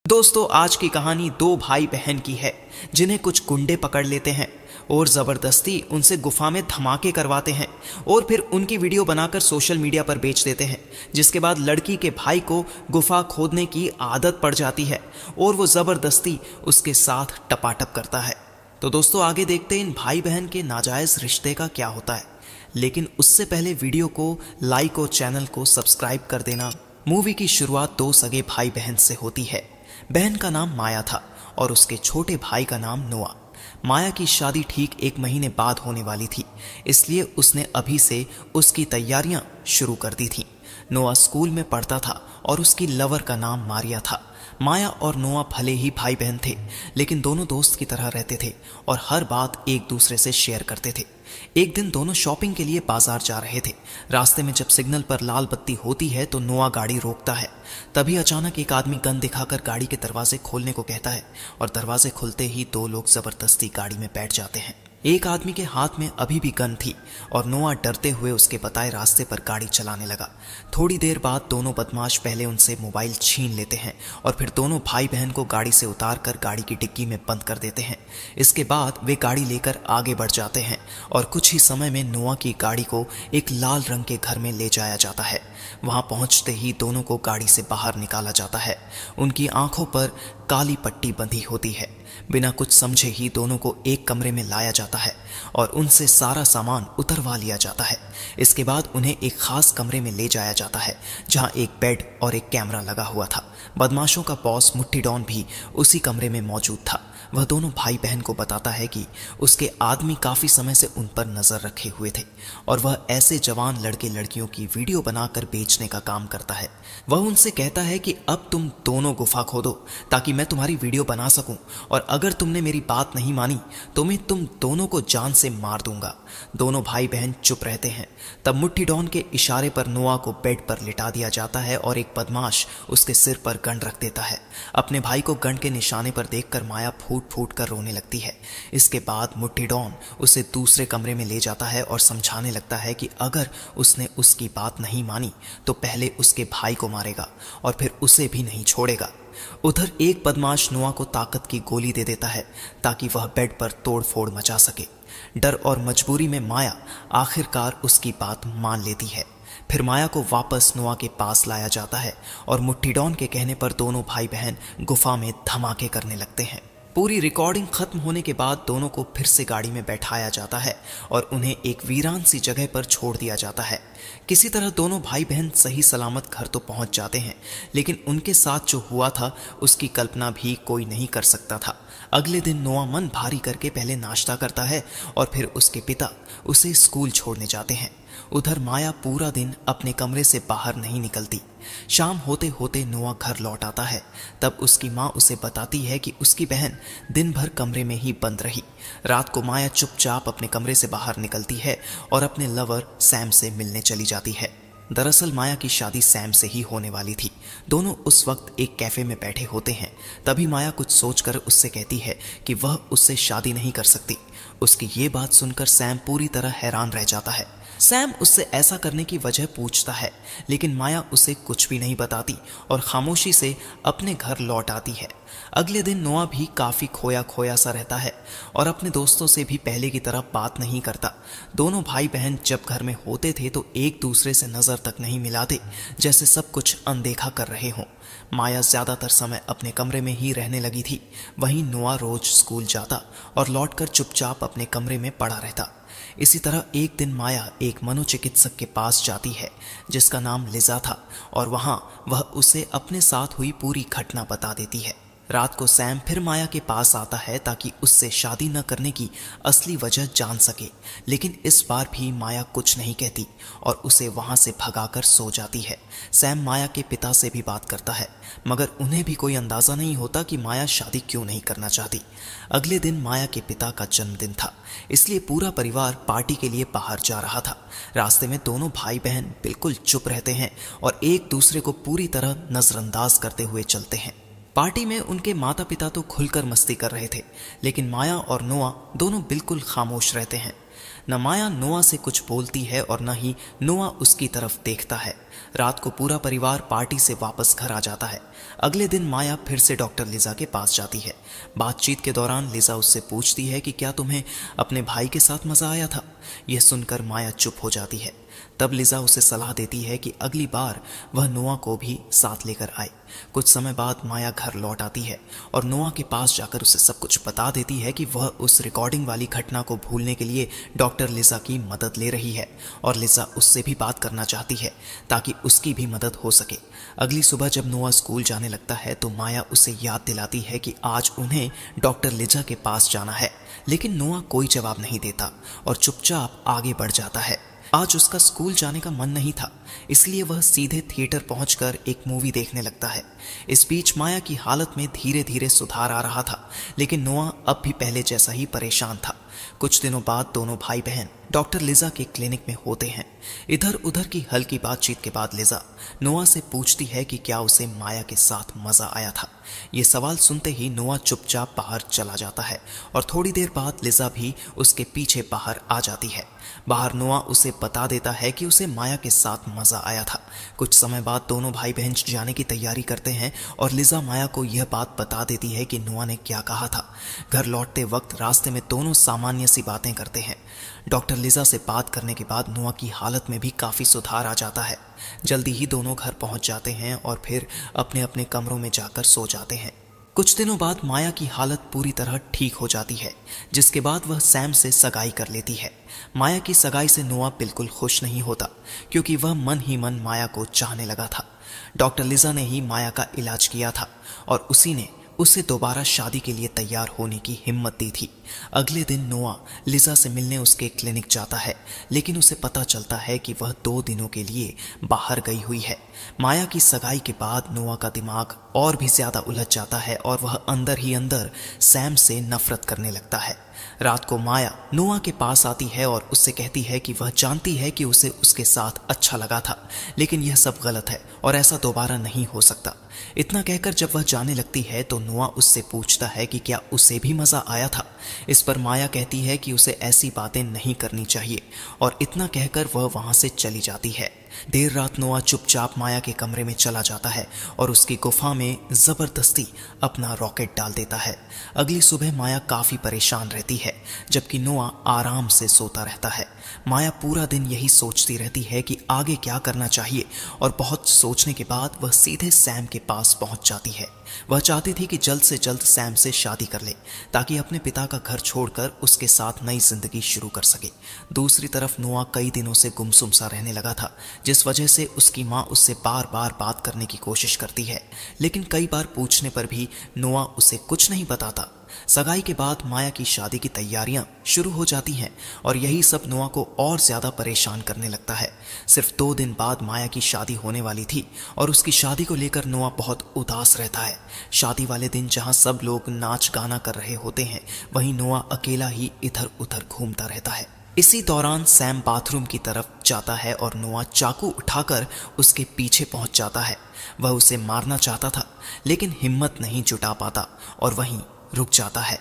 दोस्तों, आज की कहानी दो भाई बहन की है जिन्हें कुछ गुंडे पकड़ लेते हैं और ज़बरदस्ती उनसे गुफा में धमाके करवाते हैं और फिर उनकी वीडियो बनाकर सोशल मीडिया पर बेच देते हैं। जिसके बाद लड़की के भाई को गुफा खोदने की आदत पड़ जाती है और वो ज़बरदस्ती उसके साथ टपाटप करता है। तो दोस्तों, आगे देखते हैं इन भाई बहन के नाजायज़ रिश्ते का क्या होता है। लेकिन उससे पहले वीडियो को लाइक और चैनल को सब्सक्राइब कर देना। मूवी की शुरुआत दो सगे भाई बहन से होती है। बहन का नाम माया था और उसके छोटे भाई का नाम नोआ। माया की शादी ठीक 1 महीने बाद होने वाली थी, इसलिए उसने अभी से उसकी तैयारियां शुरू कर दी थीं। नोआ स्कूल में पढ़ता था और उसकी लवर का नाम मारिया था। माया और नोआ भले ही भाई बहन थे, लेकिन दोनों दोस्त की तरह रहते थे और हर बात एक दूसरे से शेयर करते थे। एक दिन दोनों शॉपिंग के लिए बाजार जा रहे थे। रास्ते में जब सिग्नल पर लाल बत्ती होती है तो नोआ गाड़ी रोकता है। तभी अचानक एक आदमी गन दिखाकर गाड़ी के दरवाजे खोलने को कहता है और दरवाजे खुलते ही दो लोग जबरदस्ती गाड़ी में बैठ जाते हैं। एक आदमी के हाथ में अभी भी गन थी और नोआ डरते हुए उसके बताए रास्ते पर गाड़ी चलाने लगा। थोड़ी देर बाद दोनों बदमाश पहले उनसे मोबाइल छीन लेते हैं और फिर दोनों भाई बहन को गाड़ी से उतार कर गाड़ी की डिग्गी में बंद कर देते हैं। इसके बाद वे गाड़ी लेकर आगे बढ़ जाते हैं और कुछ ही समय में नोआ की गाड़ी को एक लाल रंग के घर में ले जाया जाता है। वहां पहुंचते ही दोनों को गाड़ी से बाहर निकाला जाता है। उनकी आंखों पर काली पट्टी बंधी होती है। बिना कुछ समझे ही दोनों को एक कमरे में लाया जाता है और उनसे सारा सामान उतरवा लिया जाता है। इसके बाद उन्हें एक खास कमरे में ले जाया जाता है जहां एक बेड और एक कैमरा लगा हुआ था। बदमाशों का बॉस मुट्ठी डॉन भी उसी कमरे में मौजूद था। वह दोनों भाई बहन को बताता है कि उसके आदमी काफी समय से उन पर नजर रखे हुए थे और वह ऐसे जवान लड़के लड़कियों की वीडियो बनाकर बेचने का काम करता है। वह उनसे कहता है कि अब तुम दोनों गुफा खोदो ताकि मैं तुम्हारी वीडियो बना सकूं, और अगर तुमने मेरी बात नहीं मानी तो मैं तुम दोनों को जान से मार दूंगा। दोनों भाई बहन चुप रहते हैं। तब मुट्ठी डॉन के इशारे पर नोआ को बेड पर लिटा दिया जाता है और एक बदमाश उसके सिर पर गन रख देता है। अपने भाई को गन के निशाने पर देखकर माया फूट फूट कर रोने लगती है। इसके बाद मुट्ठी डॉन उसे दूसरे कमरे में ले जाता है और समझाने लगता है कि अगर उसने उसकी बात नहीं मानी तो पहले उसके भाई को मारेगा और फिर उसे भी नहीं छोड़ेगा। उधर एक बदमाश नोआ को ताकत की गोली दे देता है ताकि वह बेड पर तोड़फोड़ मचा सके। डर और मजबूरी में माया आखिरकार उसकी बात मान लेती है। फिर माया को वापस नोआ के पास लाया जाता है और मुट्ठी डॉन के कहने पर दोनों भाई बहन गुफा में धमाके करने लगते हैं। पूरी रिकॉर्डिंग खत्म होने के बाद दोनों को फिर से गाड़ी में बैठाया जाता है और उन्हें एक वीरान सी जगह पर छोड़ दिया जाता है। किसी तरह दोनों भाई बहन सही सलामत घर तो पहुंच जाते हैं, लेकिन उनके साथ जो हुआ था उसकी कल्पना भी कोई नहीं कर सकता था। अगले दिन नोआ मन भारी करके पहले नाश्ता करता है और फिर उसके पिता उसे स्कूल छोड़ने जाते हैं। उधर माया पूरा दिन अपने कमरे से बाहर नहीं निकलती। शाम होते होते नोआ घर लौट आता है। तब उसकी माँ उसे बताती है कि उसकी बहन दिन भर कमरे में ही बंद रही। रात को माया चुपचाप अपने कमरे से बाहर निकलती है और अपने लवर सैम से मिलने चली जाती है। दरअसल माया की शादी सैम से ही होने वाली थी। दोनों उस वक्त एक कैफे में बैठे होते हैं। तभी माया कुछ सोचकर उससे कहती है कि वह उससे शादी नहीं कर सकती। उसकी ये बात सुनकर सैम पूरी तरह हैरान रह जाता है। सैम उससे ऐसा करने की वजह पूछता है, लेकिन माया उसे कुछ भी नहीं बताती और खामोशी से अपने घर लौट आती है। अगले दिन नोआ भी काफी खोया खोया सा रहता है और अपने दोस्तों से भी पहले की तरह बात नहीं करता। दोनों भाई बहन जब घर में होते थे तो एक दूसरे से नजर तक नहीं मिलाते, जैसे सब कुछ अनदेखा कर रहे हों। माया ज्यादातर समय अपने कमरे में ही रहने लगी थी। वहीं नोआ रोज स्कूल जाता और लौटकर चुपचाप अपने कमरे में पड़ा रहता। इसी तरह एक दिन माया एक मनोचिकित्सक के पास जाती है जिसका नाम लिजा था और वहां वह उसे अपने साथ हुई पूरी घटना बता देती है। रात को सैम फिर माया के पास आता है ताकि उससे शादी न करने की असली वजह जान सके, लेकिन इस बार भी माया कुछ नहीं कहती और उसे वहां से भगाकर सो जाती है। सैम माया के पिता से भी बात करता है, मगर उन्हें भी कोई अंदाजा नहीं होता कि माया शादी क्यों नहीं करना चाहती। अगले दिन माया के पिता का जन्मदिन था, इसलिए पूरा परिवार पार्टी के लिए बाहर जा रहा था। रास्ते में दोनों भाई बहन बिल्कुल चुप रहते हैं और एक दूसरे को पूरी तरह नजरअंदाज करते हुए चलते हैं। पार्टी में उनके माता पिता तो खुलकर मस्ती कर रहे थे, लेकिन माया और नोआ दोनों बिल्कुल खामोश रहते हैं। न माया नोआ से कुछ बोलती है और न ही नोआ उसकी तरफ देखता है। रात को पूरा परिवार पार्टी से वापस घर आ जाता है। अगले दिन माया फिर से डॉक्टर लिजा के पास जाती है। बातचीत के दौरान लिजा उससे पूछती है कि क्या तुम्हें अपने भाई के साथ मजा आया था। यह सुनकर माया चुप हो जाती है। तब लिजा उसे सलाह देती है कि अगली बार वह नोआ को भी साथ लेकर आए। कुछ समय बाद माया घर लौट आती है और नोआ के पास जाकर उसे सब कुछ बता देती है कि वह उस रिकॉर्डिंग वाली घटना को भूलने के लिए डॉक्टर लिजा की मदद ले रही है और लिजा उससे भी बात करना चाहती है ताकि उसकी भी मदद हो सके। अगली सुबह जब नोआ स्कूल जाने लगता है तो माया उसे याद दिलाती है कि आज उन्हें डॉक्टर लिजा के पास जाना है, लेकिन नोआ कोई जवाब नहीं देता और चुपचाप आगे बढ़ जाता है। आज उसका स्कूल जाने का मन नहीं था, इसलिए वह सीधे थिएटर पहुंचकर एक मूवी देखने लगता है। इस बीच माया की हालत में धीरे धीरे सुधार आ रहा था, लेकिन नोआ अब भी पहले जैसा ही परेशान था। कुछ दिनों बाद दोनों भाई बहन डॉक्टर लिजा के क्लिनिक में होते हैं। इधर उधर की हल्की बातचीत के बाद लिजा नोआ से पूछती है कि क्या उसे माया के साथ मजा आया था। ये सवाल सुनते ही नोआ चुपचाप बाहर चला जाता है और थोड़ी देर बाद लिजा भी उसके पीछे बाहर आ जाती है। बाहर नोआ उसे बता देता है कि उसे माया के साथ मजा आया था। कुछ समय बाद दोनों भाई बहन जाने की तैयारी करते हैं और लिजा माया को यह बात बता देती है कि नोआ ने क्या कहा था। घर लौटते वक्त रास्ते में दोनों सामान्य सी बातें करते हैं। डॉक्टर लिजा से बात करने के बाद नोआ की हालत में भी काफी सुधार आ जाता है। जल्दी ही दोनों घर पहुंच जाते हैं और फिर अपने अपने कमरों में जाकर सो जाते हैं। कुछ दिनों बाद माया की हालत पूरी तरह ठीक हो जाती है, जिसके बाद वह सैम से सगाई कर लेती है। माया की सगाई से नोआ बिल्कुल खुश नहीं होता, क्योंकि वह मन ही मन माया को चाहने लगा था। डॉक्टर लिजा ने ही माया का इलाज किया था और उसी ने उसे दोबारा शादी के लिए तैयार होने की हिम्मत दी थी। अगले दिन नोआ लिजा से मिलने उसके क्लिनिक जाता है, लेकिन उसे पता चलता है कि वह 2 दिनों के लिए बाहर गई हुई है। माया की सगाई के बाद नोआ का दिमाग और भी ज्यादा उलझ जाता है और वह अंदर ही अंदर सैम से नफरत करने लगता है। रात को माया नोआ के पास आती है और उससे कहती है कि वह जानती है कि उसे उसके साथ अच्छा लगा था, लेकिन यह सब गलत है और ऐसा दोबारा नहीं हो सकता। इतना कहकर जब वह जाने लगती है तो नोआ उससे पूछता है कि क्या उसे भी मजा आया था। इस पर माया कहती है कि उसे ऐसी बातें नहीं करनी चाहिए और इतना कहकर वह वहां से चली जाती है। देर रात नोआ चुपचाप माया के कमरे में चला जाता है और उसकी गुफा में जबरदस्ती अपना रॉकेट डाल देता है। अगली सुबह माया काफी परेशान रहती है, जबकि नोआ आराम से सोता रहता है। माया पूरा दिन यही सोचती रहती है कि आगे क्या करना चाहिए और बहुत सोचने के बाद वह सीधे सैम के पास पहुंच जाती है। वह चाहती थी कि जल्द से जल्द सैम से शादी कर ले, ताकि अपने पिता का घर छोड़कर उसके साथ नई जिंदगी शुरू कर सके। दूसरी तरफ नोआ कई दिनों से गुमसुम सा रहने लगा था, जिस वजह से उसकी माँ उससे बार बार बात करने की कोशिश करती है, लेकिन कई बार पूछने पर भी नोआ उसे कुछ नहीं बताता। सगाई के बाद माया की शादी की तैयारियां शुरू हो जाती हैं और यही सब नोआ को और ज्यादा परेशान करने लगता है। सिर्फ 2 दिन बाद माया की शादी होने वाली थी और उसकी शादी को लेकर नोआ बहुत उदास रहता है। शादी वाले दिन जहां सब लोग नाच गाना कर रहे होते हैं, वहीं नोआ अकेला ही इधर उधर घूमता रहता है। इसी दौरान सैम बाथरूम की तरफ जाता है और नोआ चाकू उठाकर उसके पीछे पहुंच जाता है। वह उसे मारना चाहता था, लेकिन हिम्मत नहीं जुटा पाता और वहीं रुक जाता है।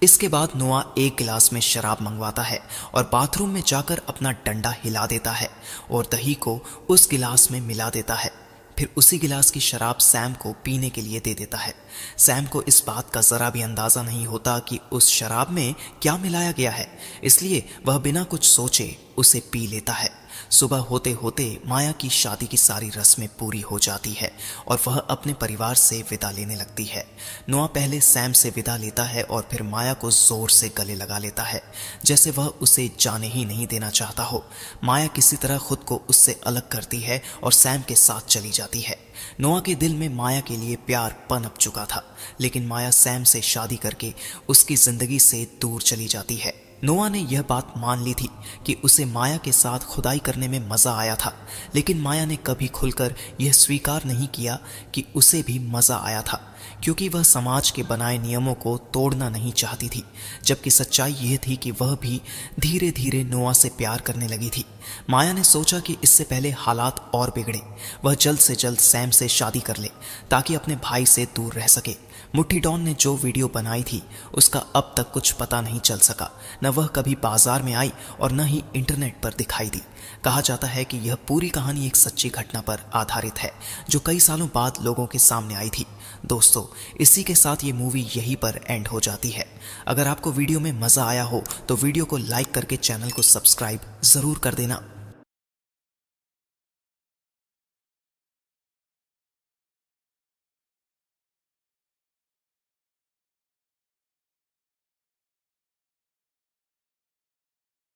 इसके बाद नोआ एक गिलास में शराब मंगवाता है और बाथरूम में जाकर अपना डंडा हिला देता है और दही को उस गिलास में मिला देता है। फिर उसी गिलास की शराब सैम को पीने के लिए दे देता है। सैम को इस बात का जरा भी अंदाजा नहीं होता कि उस शराब में क्या मिलाया गया है, इसलिए वह बिना कुछ सोचे उसे पी लेता है। सुबह होते होते माया की शादी की सारी रस्में पूरी हो जाती है और वह अपने परिवार से विदा लेने लगती है। नोआ पहले सैम से विदा लेता है और फिर माया को जोर से गले लगा लेता है, जैसे वह उसे जाने ही नहीं देना चाहता हो। माया किसी तरह खुद को उससे अलग करती है और सैम के साथ चली जाती है। नोआ के दिल में माया के लिए प्यार पनप चुका था, लेकिन माया सैम से शादी करके उसकी जिंदगी से दूर चली जाती है। नोआ ने यह बात मान ली थी कि उसे माया के साथ खुदाई करने में मजा आया था, लेकिन माया ने कभी खुलकर यह स्वीकार नहीं किया कि उसे भी मजा आया था। क्योंकि वह समाज के बनाए नियमों को तोड़ना नहीं चाहती थी, जबकि सच्चाई यह थी कि वह भी धीरे धीरे नोआ से प्यार करने लगी थी। माया ने सोचा कि इससे पहले हालात और बिगड़े, वह जल्द से जल्द सैम से शादी कर ले ताकि अपने भाई से दूर रह सके। मुट्ठी डॉन ने जो वीडियो बनाई थी उसका अब तक कुछ पता नहीं चल सका। न वह कभी बाजार में आई और न ही इंटरनेट पर दिखाई दी। कहा जाता है कि यह पूरी कहानी एक सच्ची घटना पर आधारित है जो कई सालों बाद लोगों के सामने आई थी। दोस्तों, इसी के साथ ये मूवी यहीं पर एंड हो जाती है। अगर आपको वीडियो में मजा आया हो तो वीडियो को लाइक करके चैनल को सब्सक्राइब जरूर कर देना।